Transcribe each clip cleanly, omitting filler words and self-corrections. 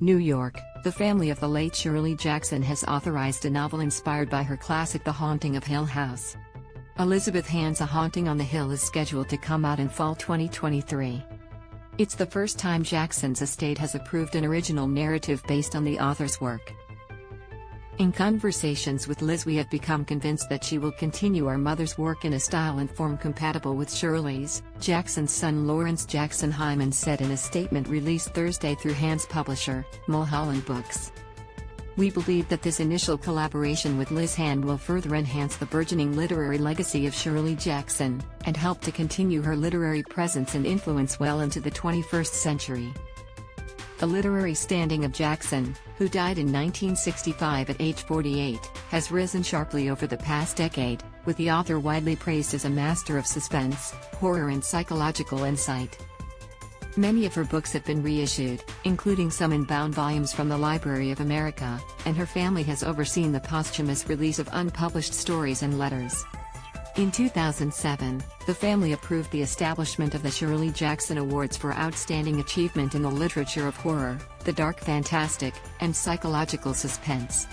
New York, the family of the late Shirley Jackson has authorized a novel inspired by her classic The Haunting of Hill House. Elizabeth Hand's A Haunting on the Hill is scheduled to come out in fall 2023. It's the first time Jackson's estate has approved an original narrative based on the author's work. In conversations with Liz, we have become convinced that she will continue our mother's work in a style and form compatible with Shirley's, Jackson's son Laurence Jackson Hyman said in a statement released Thursday through Hand's publisher, Mulholland Books. We believe that this initial collaboration with Liz Hand will further enhance the burgeoning literary legacy of Shirley Jackson, and help to continue her literary presence and influence well into the 21st century. The literary standing of Jackson, who died in 1965 at age 48, has risen sharply over the past decade, with the author widely praised as a master of suspense, horror and psychological insight. Many of her books have been reissued, including some in bound volumes from the Library of America, and her family has overseen the posthumous release of unpublished stories and letters. In 2007, the family approved the establishment of the Shirley Jackson Awards for Outstanding Achievement in the Literature of Horror, the Dark Fantastic, and Psychological Suspense.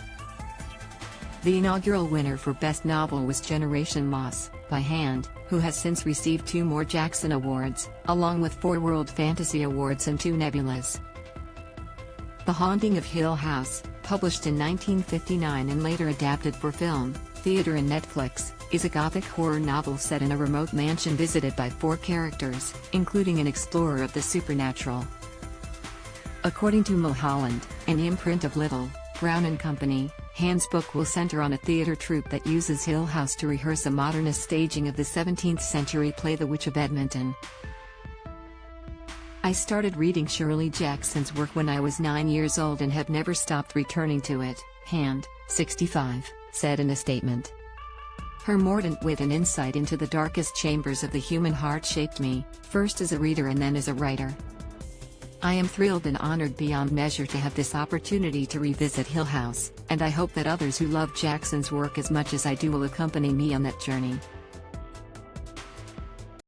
The inaugural winner for Best Novel was Generation Moss, by Hand, who has since received 2 more Jackson Awards, along with 4 World Fantasy Awards and 2 Nebulas. The Haunting of Hill House, published in 1959 and later adapted for film, theater and Netflix, is a gothic horror novel set in a remote mansion visited by 4 characters, including an explorer of the supernatural. According to Mulholland, an imprint of Little, Brown & Company, Hand's book will center on a theater troupe that uses Hill House to rehearse a modernist staging of the 17th-century play The Witch of Edmonton. I started reading Shirley Jackson's work when I was 9 years old and have never stopped returning to it, Hand, 65, said in a statement. Her mordant wit and insight into the darkest chambers of the human heart shaped me, first as a reader and then as a writer. I am thrilled and honored beyond measure to have this opportunity to revisit Hill House, and I hope that others who love Jackson's work as much as I do will accompany me on that journey.